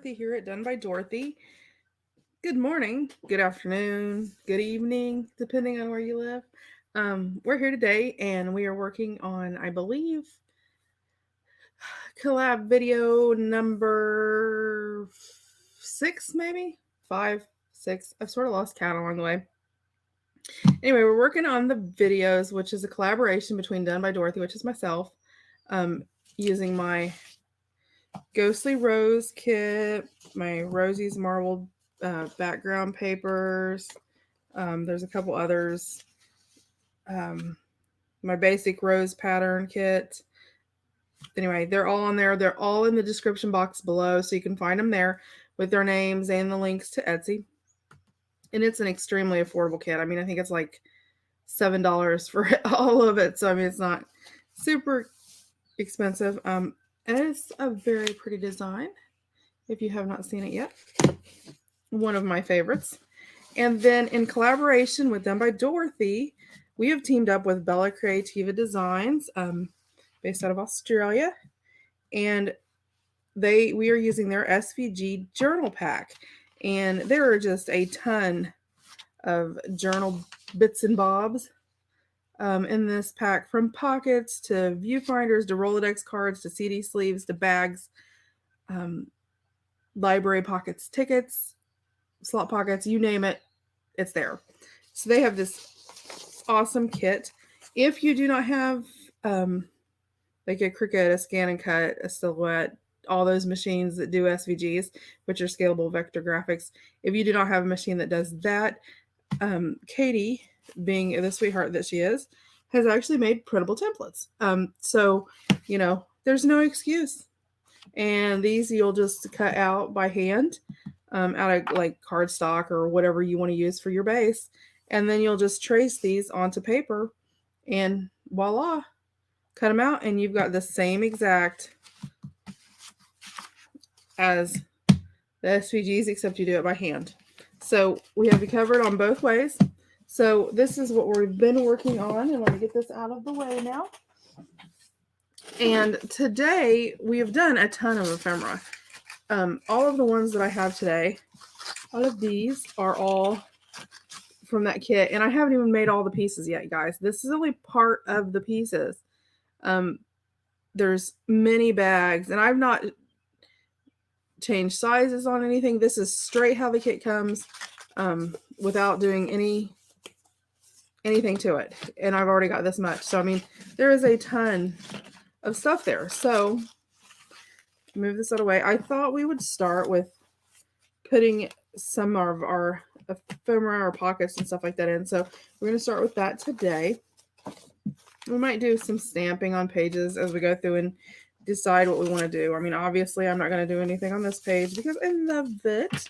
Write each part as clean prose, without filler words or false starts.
Dorothy here at Done by Dorothy. Good morning, good afternoon, good evening, depending on where you live. We're here today and we are working on, I believe, collab video number 6, maybe 5, 6. I've sort of lost count along the way. Anyway, we're working on the videos, which is a collaboration between Done by Dorothy, which is myself, using my Ghostly Rose kit, my Rosie's marbled background papers. There's a couple others. My basic rose pattern kit. Anyway, they're all on there. They're all in the description box below, so you can find them there with their names and the links to Etsy. And it's an extremely affordable kit. I mean, I think it's like $7 for all of it. So, I mean, it's not super expensive. And it's a very pretty design, if you have not seen it yet. One of my favorites. And then in collaboration with Done by Dorothy, we have teamed up with Bell Creativa Designs, based out of Australia. And we are using their SVG journal pack. And there are just a ton of journal bits and bobs in this pack, from pockets to viewfinders to Rolodex cards to CD sleeves to bags, library pockets, tickets, slot pockets, you name it, it's there. So they have this awesome kit. If you do not have like a Cricut, a Scan and Cut, a Silhouette, all those machines that do SVGs, which are scalable vector graphics, if you do not have a machine that does that, Katie, being the sweetheart that she is, has actually made printable templates. So, you know, there's no excuse. And these you'll just cut out by hand out of like cardstock or whatever you want to use for your base. And then you'll just trace these onto paper and voila, cut them out and you've got the same exact as the SVGs, except you do it by hand. So we have you covered on both ways. So this is what we've been working on, and let me get this out of the way now. And today we have done a ton of ephemera. All of the ones that I have today, all of these are all from that kit, and I haven't even made all the pieces yet, guys. This is only part of the pieces. There's many bags, and I've not changed sizes on anything. This is straight how the kit comes, without doing anything to it. And I've already got this much. So, I mean, there is a ton of stuff there. So, move this out of the way. I thought we would start with putting some of our ephemera or pockets and stuff like that in. So, we're going to start with that today. We might do some stamping on pages as we go through and decide what we want to do. I mean, obviously, I'm not going to do anything on this page because I love it.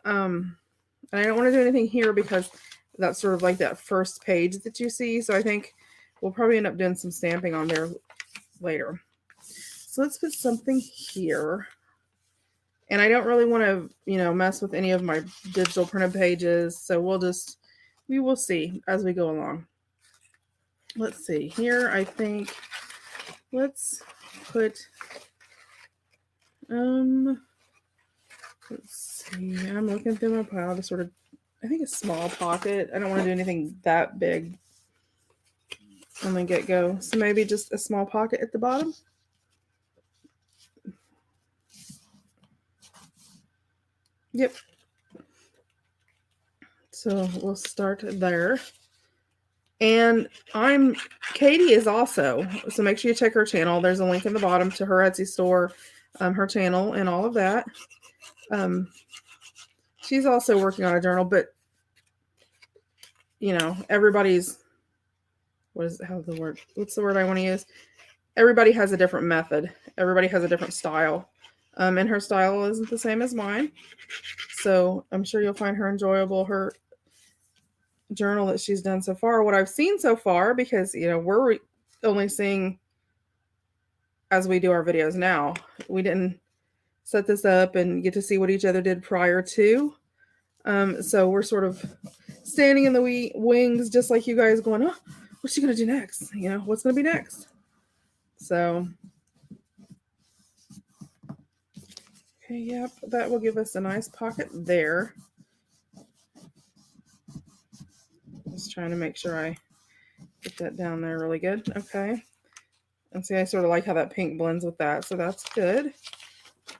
And I don't want to do anything here because that's sort of like that first page that you see. So I think we'll probably end up doing some stamping on there later. So let's put something here. And I don't really want to, you know, mess with any of my digital printed pages. So we will see as we go along. Let's see here. I think let's put, let's see. I'm looking through my pile to sort of, I think a small pocket. I don't want to do anything that big on the get-go. So maybe just a small pocket at the bottom. Yep. So we'll start there. And Katie is also, so make sure you check her channel. There's a link in the bottom to her Etsy store, her channel, and all of that. She's also working on a journal, but you know, everybody's, what's the word I want to use? Everybody has a different method. Everybody has a different style. And her style isn't the same as mine. So I'm sure you'll find her enjoyable, her journal that she's done so far. What I've seen so far, because, you know, we're only seeing as we do our videos now. We didn't set this up and get to see what each other did prior to. So we're sort of standing in the wings, just like you guys, going, oh, what's she going to do next? You know, what's going to be next? So, Okay, yep, that will give us a nice pocket there. Just trying to make sure I get that down there really good. Okay. And see, I sort of like how that pink blends with that, so that's good.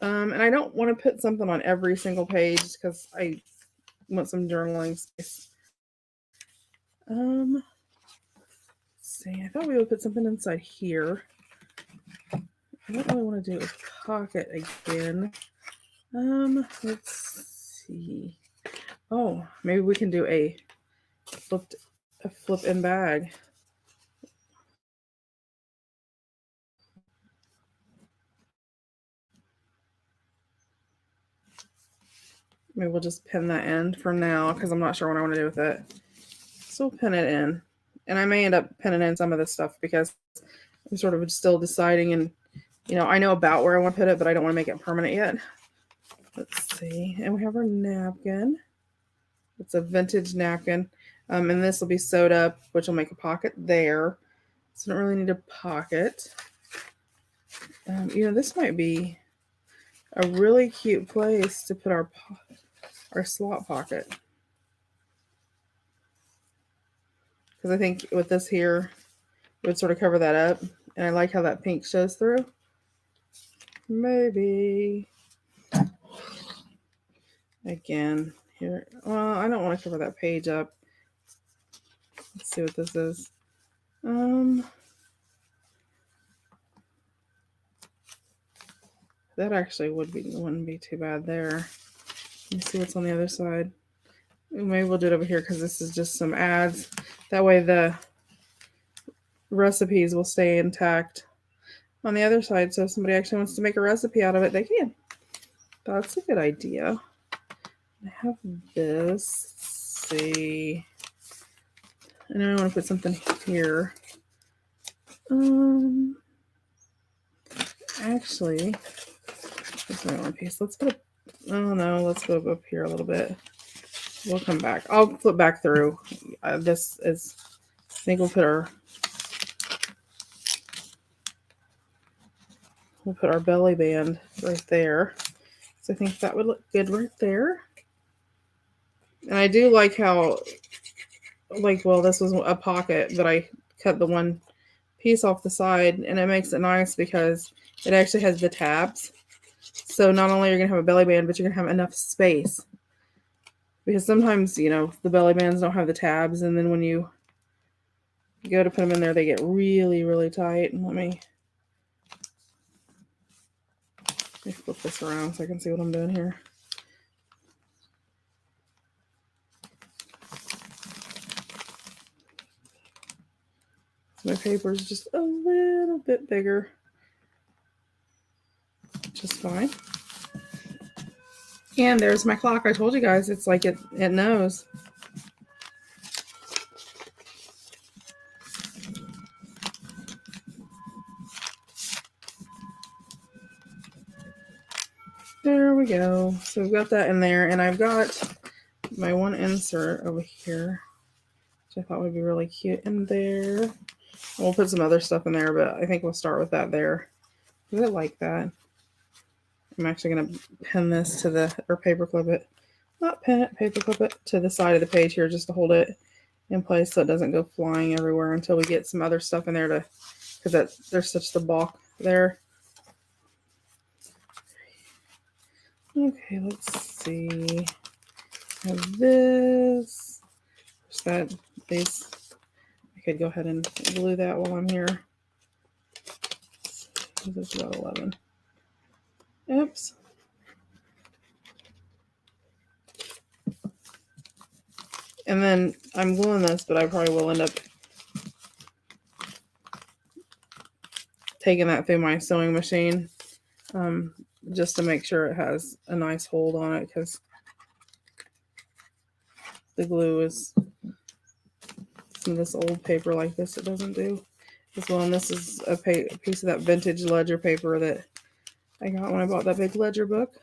And I don't want to put something on every single page because I want some journaling space. Let's see, I thought we would put something inside here. I don't really want to do a pocket again. Let's see. Oh, maybe we can do a flip-in bag. Maybe we'll just pin that in for now because I'm not sure what I want to do with it. So we'll pin it in. And I may end up pinning in some of this stuff because I'm sort of still deciding, and you know, I know about where I want to put it, but I don't want to make it permanent yet. Let's see. And we have our napkin. It's a vintage napkin. And this will be sewed up, which will make a pocket there. So I don't really need a pocket. You know, this might be a really cute place to put our slot pocket. Because I think with this here, it would sort of cover that up. And I like how that pink shows through. Maybe. Again, here. Well, I don't want to cover that page up. Let's see what this is. That actually wouldn't be too bad there. Let me see what's on the other side. Maybe we'll do it over here because this is just some ads. That way the recipes will stay intact on the other side. So if somebody actually wants to make a recipe out of it, they can. That's a good idea. I have this. Let's see. I know I want to put something here. Actually, that's my one piece. Let's put oh no, let's go up here a little bit. We'll come back. I'll flip back through. This is, I think we'll put our belly band right there. So I think that would look good right there. And I do like how, well, this was a pocket, but I cut the one piece off the side, and it makes it nice because it actually has the tabs. So not only are you going to have a belly band, but you're going to have enough space. Because sometimes, you know, the belly bands don't have the tabs, and then when you go to put them in there, they get really, really tight. And let me flip this around so I can see what I'm doing here. My paper is just a little bit bigger. Just fine. And there's my clock. I told you guys, it's like it knows. There we go. So we've got that in there, and I've got my one insert over here, which I thought would be really cute in there. We'll put some other stuff in there, but I think we'll start with that there. I like that. I'm actually going to pin this to or paper clip it. Not pin it, paper clip it to the side of the page here just to hold it in place so it doesn't go flying everywhere until we get some other stuff in there because there's such the bulk there. Okay, let's see. I have this. These. I could go ahead and glue that while I'm here. This is about 11. Oops. And then I'm gluing this, but I probably will end up taking that through my sewing machine just to make sure it has a nice hold on it, because the glue is some of this old paper like this. It doesn't do as well. And this is a piece of that vintage ledger paper that I got when I bought that big ledger book.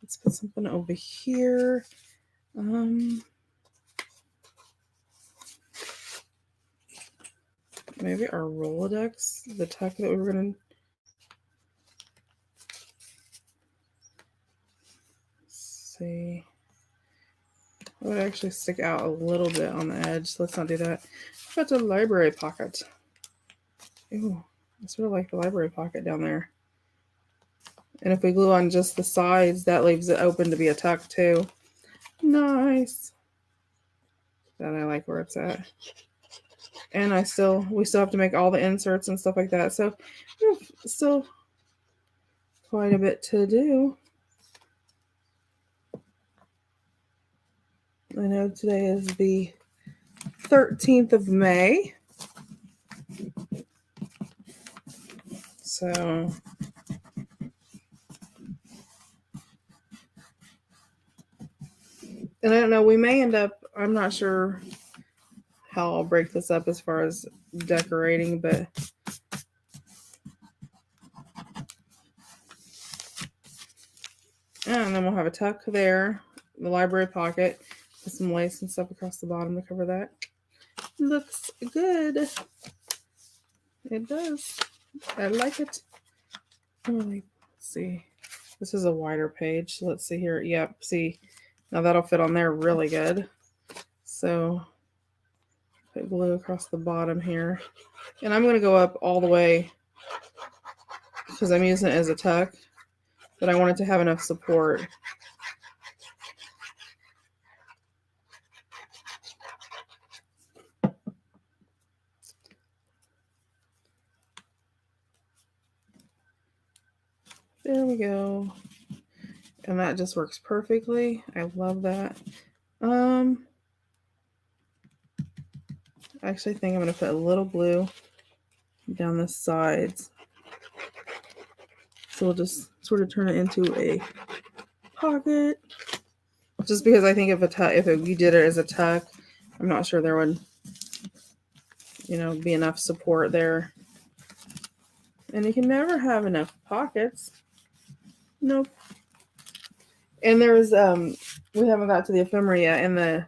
Let's put something over here. Maybe our Rolodex, the tuck that we were going to... It would actually stick out a little bit on the edge. So let's not do that. But the library pocket. Ooh, I sort of like the library pocket down there. And if we glue on just the sides, that leaves it open to be a tuck too. Nice. That I like where it's at. And we still have to make all the inserts and stuff like that. So still quite a bit to do. I know today is the 13th of May. So and I don't know, we may end up, I'm not sure how I'll break this up as far as decorating, but and then we'll have a tuck there, the library pocket, with some lace and stuff across the bottom to cover that. Looks good. It does. I like it. Let's see. This is a wider page. Let's see here. Yep. See, now that'll fit on there really good. So put glue across the bottom here. And I'm going to go up all the way because I'm using it as a tuck, but I want it to have enough support. There we go. And that just works perfectly. I love that. I actually think I'm going to put a little glue down the sides. So we'll just sort of turn it into a pocket. Just because I think if you did it as a tuck, I'm not sure there would, be enough support there. And you can never have enough pockets. Nope. And there's, we haven't got to the ephemera yet. In the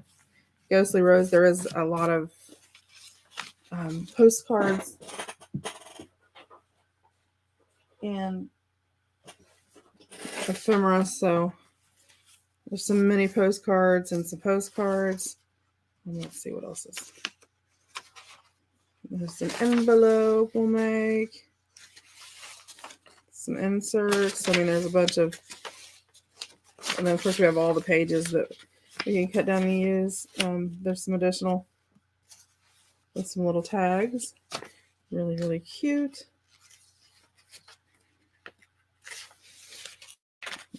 Ghostly Rose, there is a lot of postcards and ephemera. So there's some mini postcards and some postcards. And let's see what else is. There's an envelope we'll make. Some inserts. I mean, there's a bunch of, and then of course we have all the pages that we can cut down and use. There's some additional with some little tags. Really, really cute.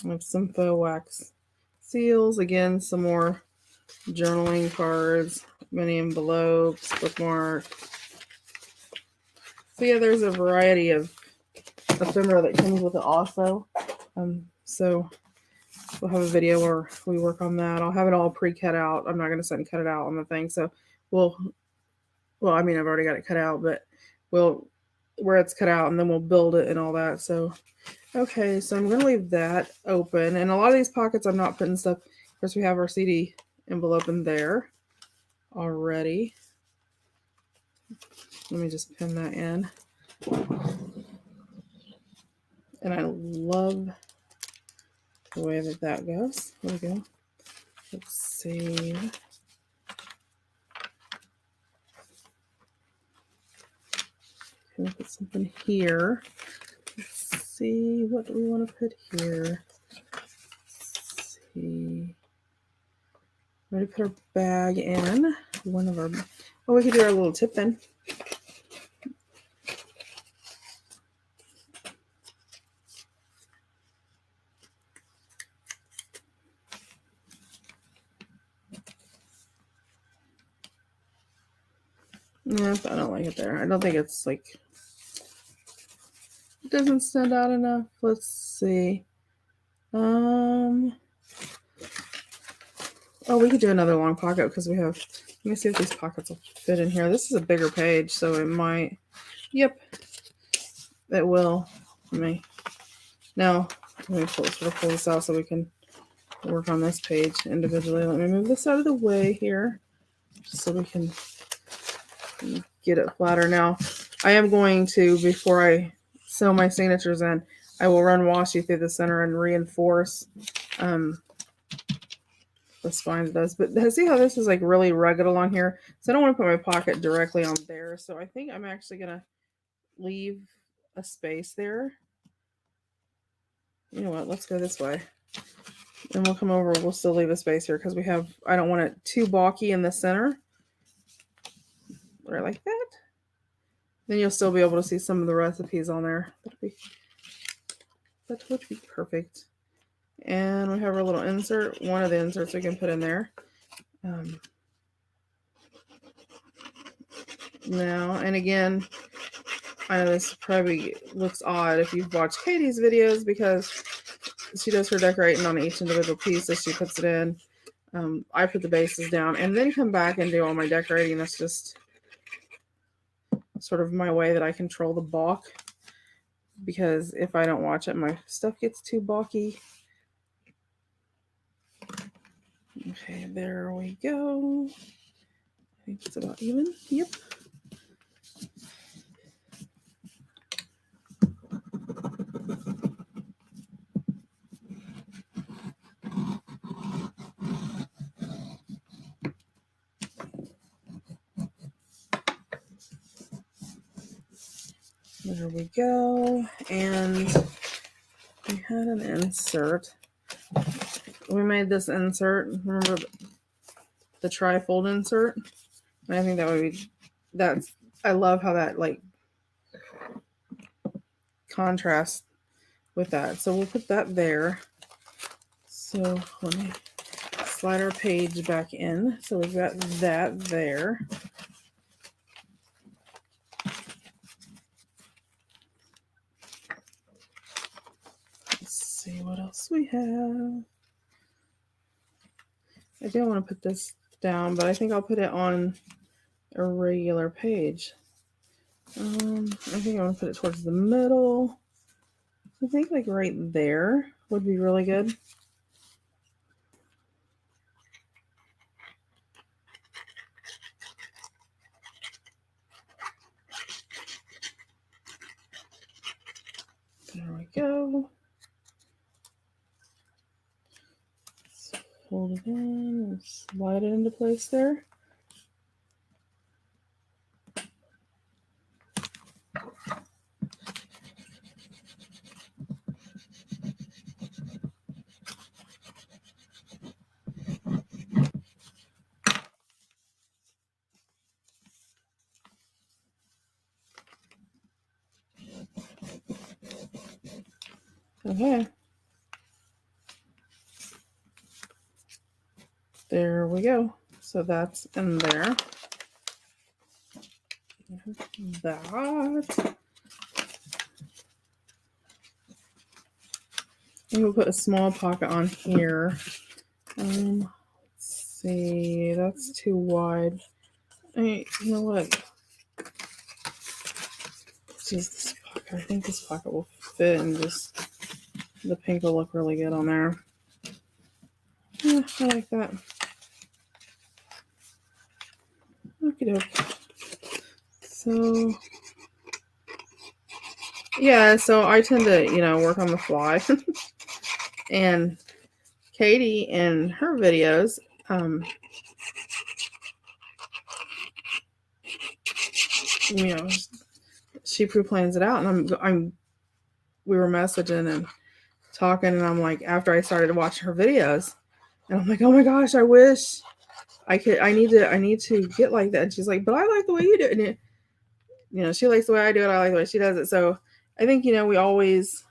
I have some faux wax seals. Again, some more journaling cards, mini envelopes, bookmark. So yeah, there's a variety of ephemera that comes with it also. So we'll have a video where we work on that. I'll have it all pre-cut out. I'm not going to sit and cut it out on the thing. So I mean, I've already got it cut out, but where it's cut out and then we'll build it and all that. So, okay, so I'm going to leave that open. And a lot of these pockets, I'm not putting stuff. Of course, we have our CD envelope in there already. Let me just pin that in. And I love the way that goes. There we go. Let's see. Can I put something here? Let's see. What do we want to put here? Let's see. We're going to put our bag in. We could do our little tip in. Yeah, I don't like it there. I don't think it's like, it doesn't stand out enough. Let's see. Oh, we could do another long pocket because we have, let me see if these pockets will fit in here. This is a bigger page, so it might, yep, it will. Now, let me pull this out so we can work on this page individually. Let me move this out of the way here so we can get it flatter. Now, I am going to, before I sew my signatures in, I will run washi through the center and reinforce the the spines of those. But see how this is like really rugged along here? So I don't want to put my pocket directly on there. So I think I'm actually going to leave a space there. You know what? Let's go this way. And we'll come over. We'll still leave a space here because I don't want it too bulky in the center. Right like that. Then you'll still be able to see some of the recipes on there. That would be perfect. And we have our little insert. One of the inserts we can put in there. Now, and again, I know this probably looks odd if you've watched Katie's videos because she does her decorating on each individual piece as she puts it in. I put the bases down and then come back and do all my decorating. That's just sort of my way that I control the bulk, because if I don't watch it, my stuff gets too bulky. Okay, there we go. I think it's about even. Yep. There we go. And we had an insert. We made this insert. Remember the tri-fold insert? And I think that would be, I love how that like contrasts with that. So we'll put that there. So let me slide our page back in. So we've got that there. Let's see what else we have. I do want to put this down, but I think I'll put it on a regular page. I think I want to put it towards the middle. I think like right there would be really good. There we go. Let's hold it in and slide it into place there. Okay. There we go. So that's in there. That. And we'll put a small pocket on here. Let's see. That's too wide. You know what? Just this pocket. I think this pocket will fit, and just the pink will look really good on there. Yeah, I like that. Okie doke. So, yeah, so I tend to, work on the fly. And Katie in her videos, she pre-plans it out, and we were messaging and talking, and I'm like, after I started watching her videos, and I'm like, oh my gosh, I wish I need to get like that. And she's like, but I like the way you do it. And she likes the way I do it. I like the way she does it. So I think, we always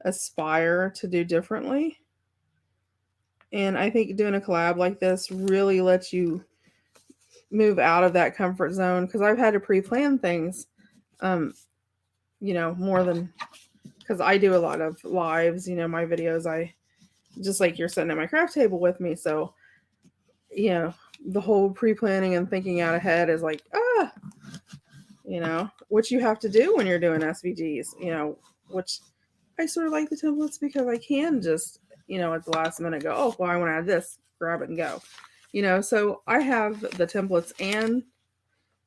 aspire to do differently. And I think doing a collab like this really lets you move out of that comfort zone. Because I've had to pre-plan things, more than, because I do a lot of lives, my videos, I just like you're sitting at my craft table with me. So, the whole pre-planning and thinking out ahead is like, which you have to do when you're doing SVGs, which I sort of like the templates because I can just, at the last minute go, oh, well, I want to add this, grab it and go, so I have the templates and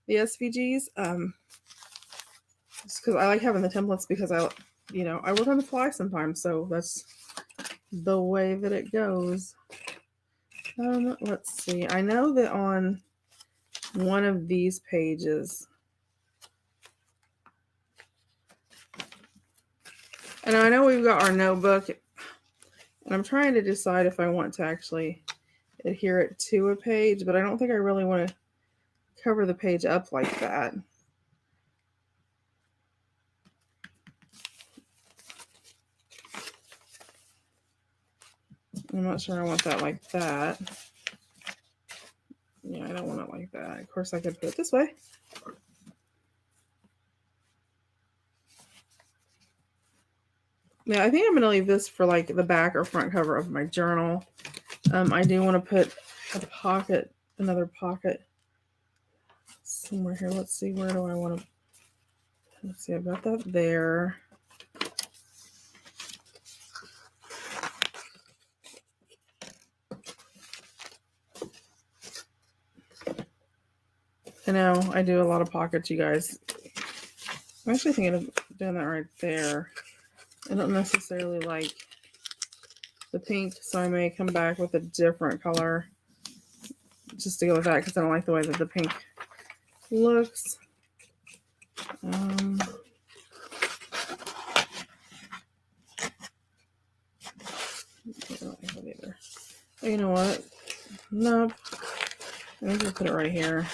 the SVGs, just because I like having the templates because I work on the fly sometimes. So that's the way that it goes. Let's see. I know that on one of these pages, and I know we've got our notebook, and I'm trying to decide if I want to actually adhere it to a page, but I don't think I really want to cover the page up like that. I'm not sure I want that like that. Yeah, I don't want it like that. Of course, I could put it this way. Yeah, I think I'm going to leave this for like the back or front cover of my journal. I do want to put a pocket, another pocket somewhere here. Let's see, where do I want to, let's see, I've got that there. I know I do a lot of pockets, you guys. I'm actually thinking of doing that right there. I don't necessarily like the pink, so I may come back with a different color just to go with that, because I don't like the way that the pink looks. Oh, you know what? Nope. I'm gonna put it right here.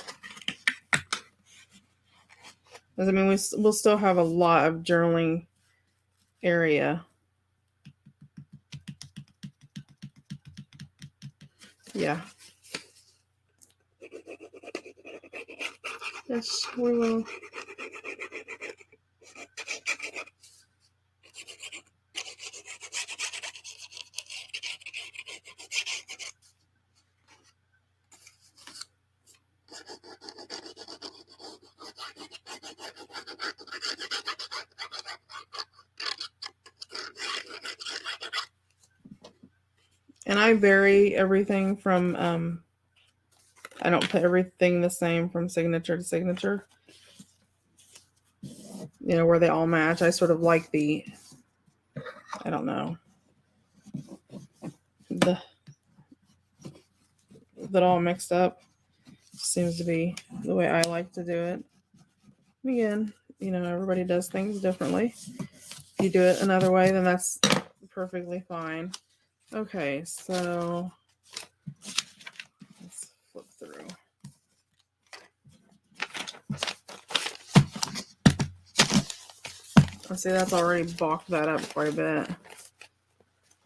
Because I mean, we'll still have a lot of journaling area. Yeah. Yes, we will. And I vary everything from, I don't put everything the same from signature to signature. You know, where they all match. I sort of like the, I don't know, that all mixed up. Seems to be the way I like to do it. Again, you know, everybody does things differently. If you do it another way, then that's perfectly fine. Okay, so let's flip through. Let's see, that's already balked that up quite a bit.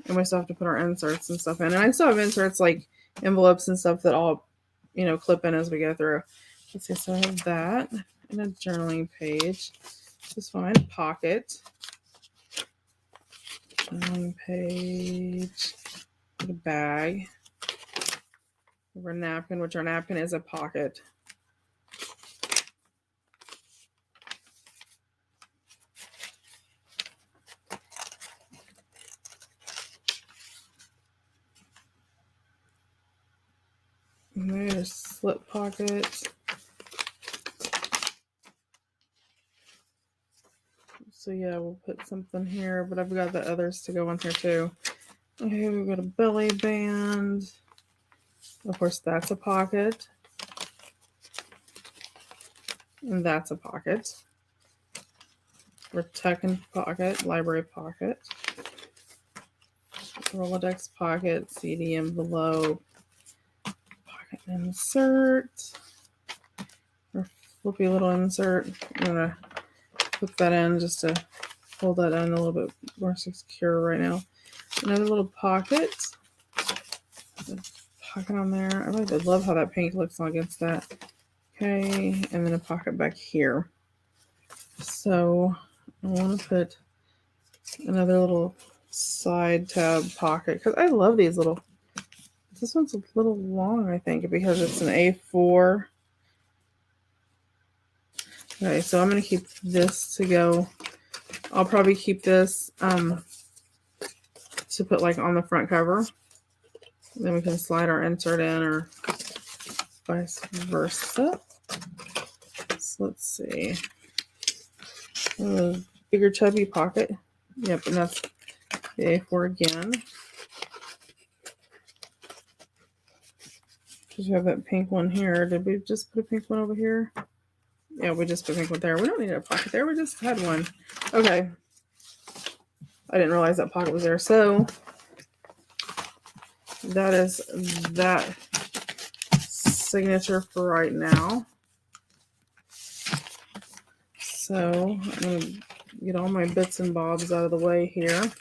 And we still have to put our inserts and stuff in. And I still have inserts like envelopes and stuff that all, you know, clip in as we go through. Let's see, so I have that and a journaling page. Just fine. Pocket. Journaling page. A bag. Our napkin, which our napkin is a pocket. And there's a slip pocket. So yeah, we'll put something here, but I've got the others to go on here too. Okay, we've got a belly band. Of course, that's a pocket. And that's a pocket. Rotund pocket, library pocket. Rolodex pocket, CD envelope, pocket insert. Or flippy little insert. I'm gonna put that in just to hold that in a little bit more secure right now. Another little pocket. Pocket on there. I really love how that pink looks against that. Okay, and then a pocket back here. So I want to put another little side tab pocket because I love these little. This one's a little long, I think, because it's an A4. Okay, so I'm going to keep this to go. I'll probably keep this to put like on the front cover. Then we can slide our insert in or vice versa. So let's see. Bigger chubby pocket. Yep, and that's the A4 again. Because we have that pink one here. Did we just put a pink one over here? Yeah, we just put a pink one there. We don't need a pocket there. We just had one. Okay. I didn't realize that pocket was there. So that is that signature for right now. So I'm going to get all my bits and bobs out of the way here.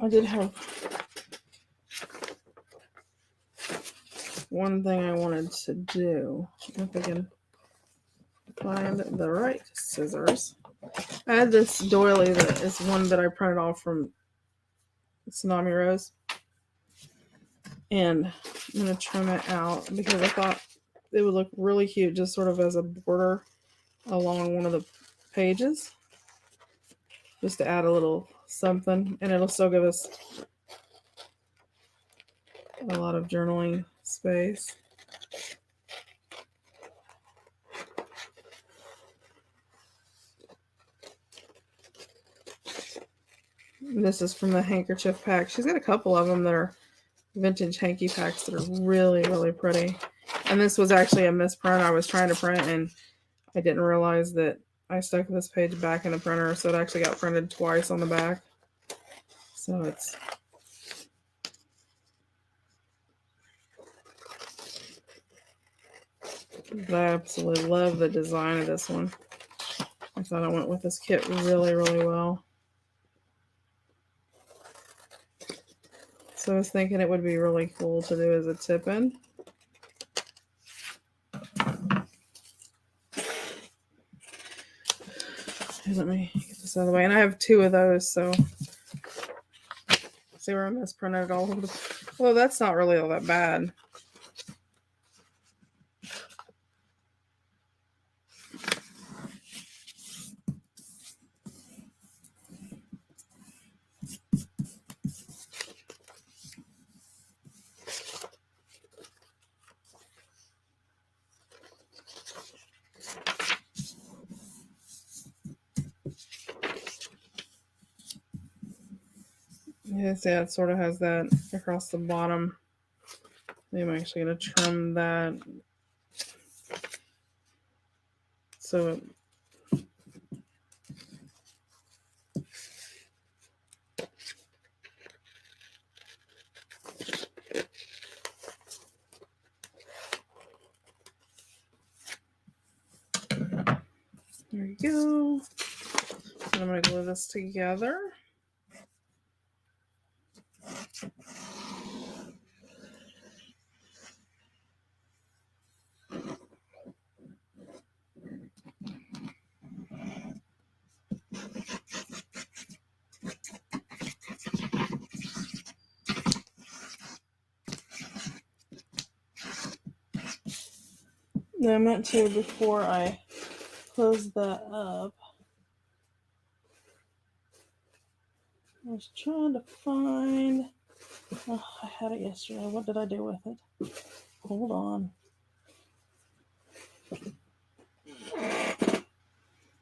I did have one thing I wanted to do. If I can find the right scissors. I had this doily that is one that I printed off from Tsunami Rose. And I'm going to trim it out because I thought it would look really cute just sort of as a border along one of the pages. Just to add a little something. And it'll still give us a lot of journaling space. This is from the handkerchief pack. She's got a couple of them that are vintage hanky packs that are really, really pretty. And this was actually a misprint I was trying to print, and I didn't realize that I stuck this page back in the printer, so it actually got printed twice on the back. So it's but I absolutely love the design of this one. I thought it went with this kit really, really well. So I was thinking it would be really cool to do as a tip-in. Let me get this out of the way. And I have two of those, so see where I misprinted it all over the... Well, that's not really all that bad. Yes, yeah, it sort of has that across the bottom. I'm actually going to trim that. So there you go. And I'm going to glue this together. Now I meant to, before I close that up, I was trying to find, oh, I had it yesterday. What did I do with it? Hold on. I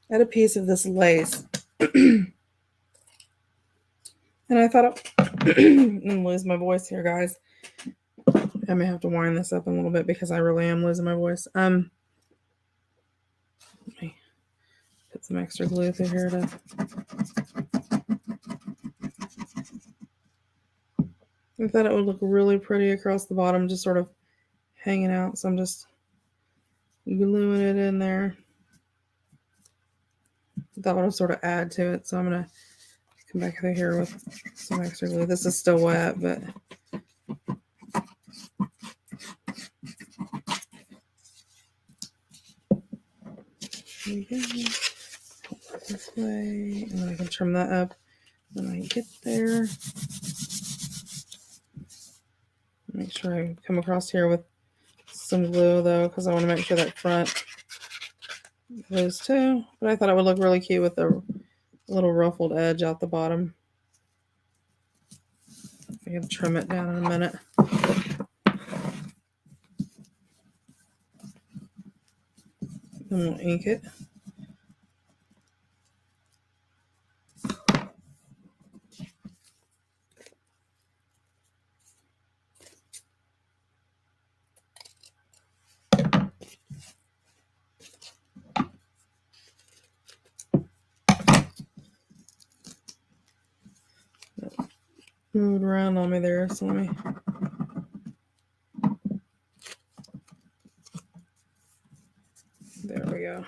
had a piece of this lace. And I thought, I'm going to lose my voice here, guys. I may have to wind this up a little bit because I really am losing my voice. Let me put some extra glue through here to... I thought it would look really pretty across the bottom, just sort of hanging out. So I'm just gluing it in there. That would sort of add to it. So I'm going to come back through here with some extra glue. This is still wet, but... There you go. This way, and then I can trim that up when I get there. Make sure I come across here with some glue though, because I want to make sure that front glues too. But I thought it would look really cute with the little ruffled edge out the bottom. I can trim it down in a minute. Then we'll ink it. Moved around on me there, so let me. There we go.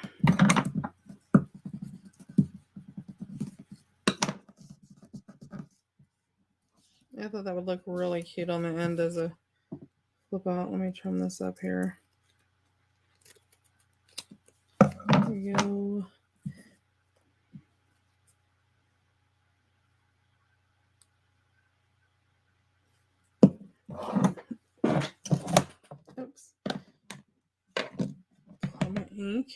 I thought that would look really cute on the end as a flip out. Let me trim this up here. There we go. Oops. Pull my ink.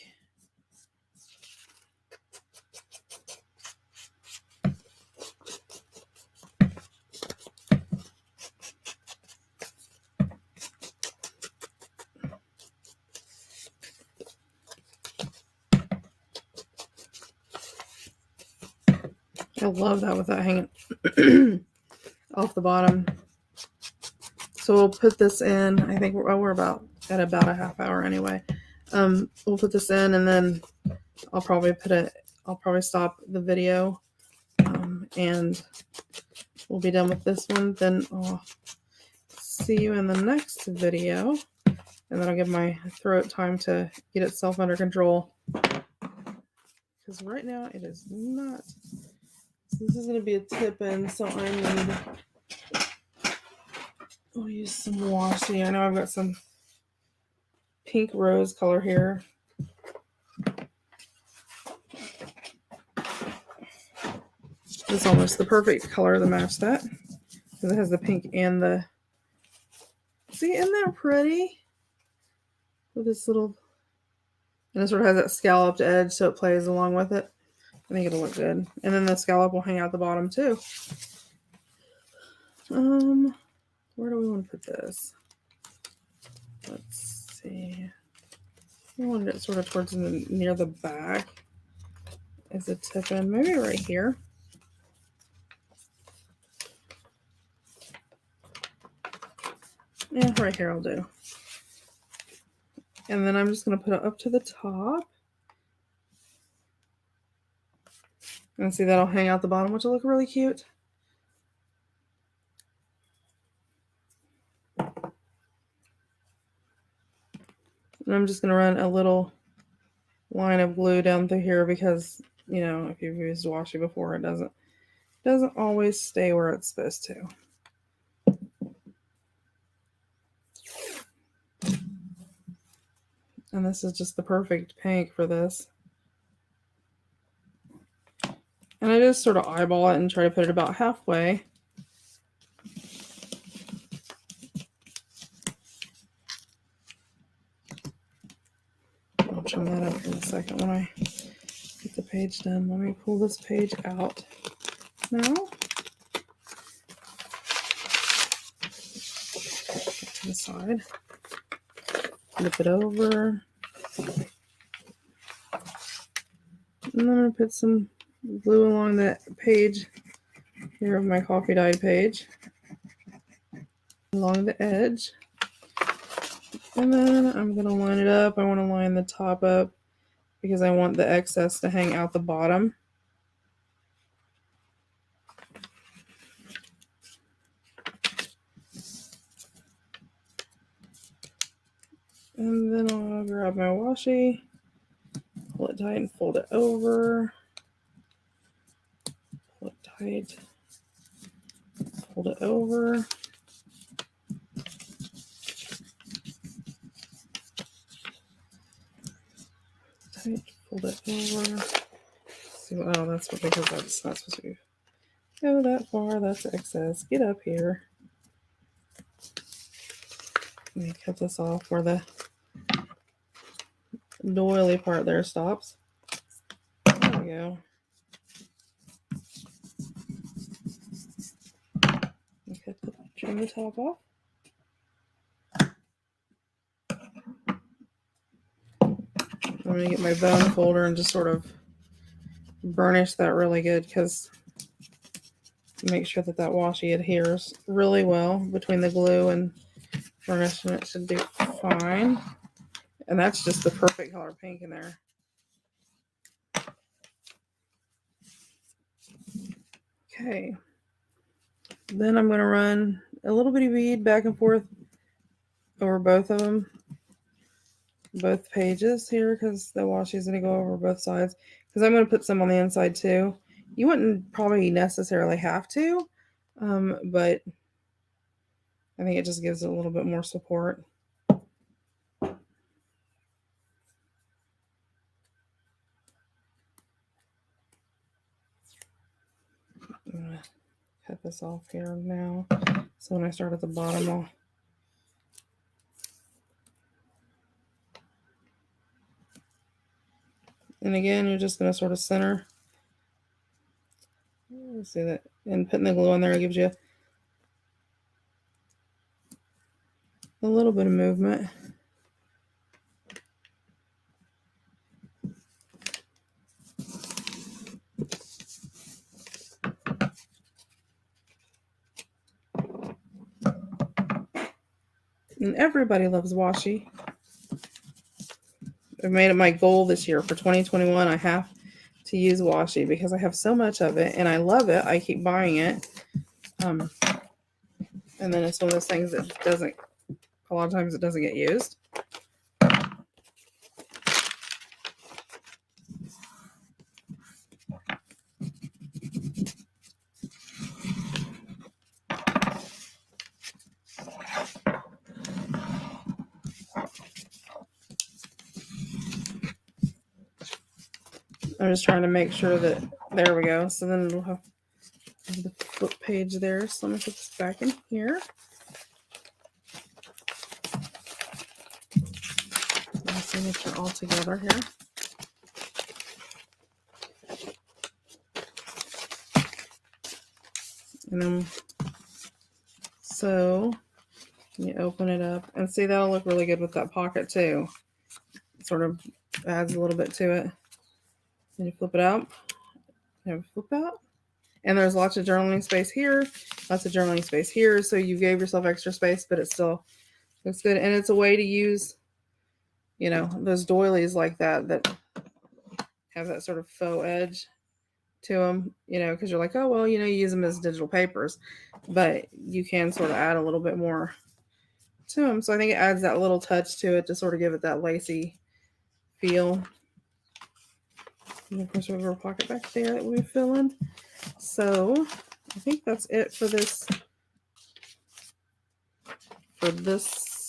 I love that with that hanging off the bottom. So we'll put this in. I think we're about at about a half hour anyway. We'll put this in, and then I'll probably stop the video, and we'll be done with this one. Then I'll see you in the next video, and then I'll give my throat time to get itself under control. Because right now it is not. So this is going to be a tip-in, so I'll use some washi. I know I've got some pink rose color here. It's almost the perfect color to match that, because it has the pink and the. See, isn't that pretty? With this little, and it sort of has that scalloped edge, so it plays along with it. I think it'll look good. And then the scallop will hang out the bottom too. Where do we want to put this? Let's see. I want it sort of towards near the back as a tip in. Maybe right here. Yeah, right here I'll do. And then I'm just going to put it up to the top. And see, that'll hang out the bottom, which will look really cute. And I'm just going to run a little line of glue down through here because, you know, if you've used washi before, it doesn't always stay where it's supposed to. And this is just the perfect pink for this. And I just sort of eyeball it and try to put it about halfway. I'll trim that up in a second when I get the page done. Let me pull this page out now. To the side. Flip it over. And then I'm going to put some glue along that page here of my coffee dyed page. Along the edge. And then I'm going to line it up. I want to line the top up because I want the excess to hang out the bottom. And then I'll grab my washi, pull it tight and fold it over. Pull it tight, fold it over. Tight, fold it over. See, oh, that's what, because that's not supposed to go that far. That's excess. Get up here. Let me cut this off where the doily part there stops. There we go. Okay, trim the top off. And I'm going to get my bone folder and just sort of burnish that really good, because make sure that that washi adheres really well between the glue and burnish, and it should do fine. And that's just the perfect color pink in there. Okay. Then I'm going to run a little bitty bead back and forth over both of them, both pages here, because the washi is going to go over both sides, because I'm going to put some on the inside too. You wouldn't probably necessarily have to, but I think it just gives it a little bit more support. I'm going to cut this off here now, so when I start at the bottom, I'll and again, you're just going to sort of center. Let's see that, and putting the glue on there gives you a little bit of movement. And everybody loves washi. I've made it my goal this year for 2021. I have to use washi because I have so much of it and I love it. I keep buying it. And then it's one of those things that doesn't, a lot of times it doesn't get used. I'm just trying to make sure that, there we go. So then it'll have the flip page there. So let me put this back in here. My signature all together here. And then, so you open it up and see, that'll look really good with that pocket too. It sort of adds a little bit to it. And you flip it out. You have a flip out. And there's lots of journaling space here, lots of journaling space here. So you gave yourself extra space, but it still looks good. And it's a way to use, you know, those doilies like that, that have that sort of faux edge to them, you know, because you're like, oh, well, you know, you use them as digital papers, but you can sort of add a little bit more to them. So I think it adds that little touch to it to sort of give it that lacy feel. And of course, we have our pocket back there that we'll be filling. So I think that's it for this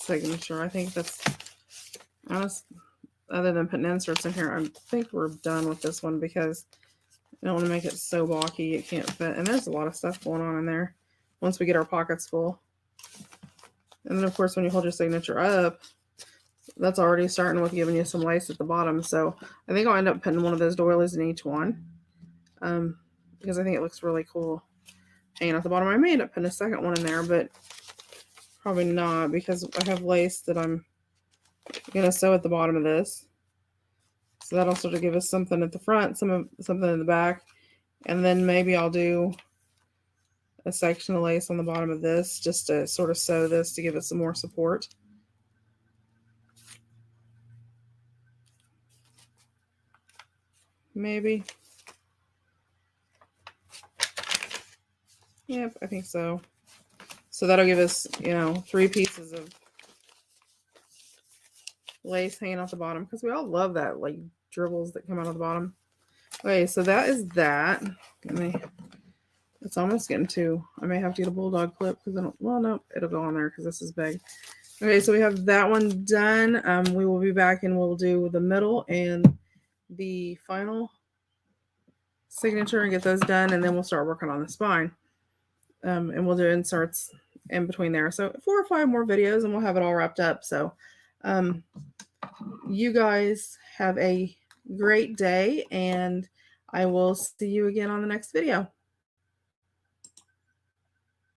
signature. I think that's honest. Other than putting inserts in here, I think we're done with this one because I don't want to make it so bulky it can't fit. And there's a lot of stuff going on in there once we get our pockets full. And then of course, when you hold your signature up, that's already starting with giving you some lace at the bottom. So I think I'll end up putting one of those doilies in each one, because I think it looks really cool hanging at the bottom. I may end up putting a second one in there, but probably not, because I have lace that I'm going to sew at the bottom of this. So that'll sort of give us something at the front, something in the back. And then maybe I'll do a section of lace on the bottom of this just to sort of sew this to give it some more support. Maybe. Yep, I think so. So that'll give us, you know, 3 pieces of lace hanging off the bottom, because we all love that, like, dribbles that come out of the bottom. Okay, so that is that. It's almost getting to, I may have to get a bulldog clip because I don't, well, no, it'll go on there because this is big. Okay, so we have that one done. We will be back and we'll do the middle and the final signature and get those done, and then we'll start working on the spine. And we'll do inserts in between there. So 4 or 5 more videos and we'll have it all wrapped up. So you guys have a great day, and I will see you again on the next video.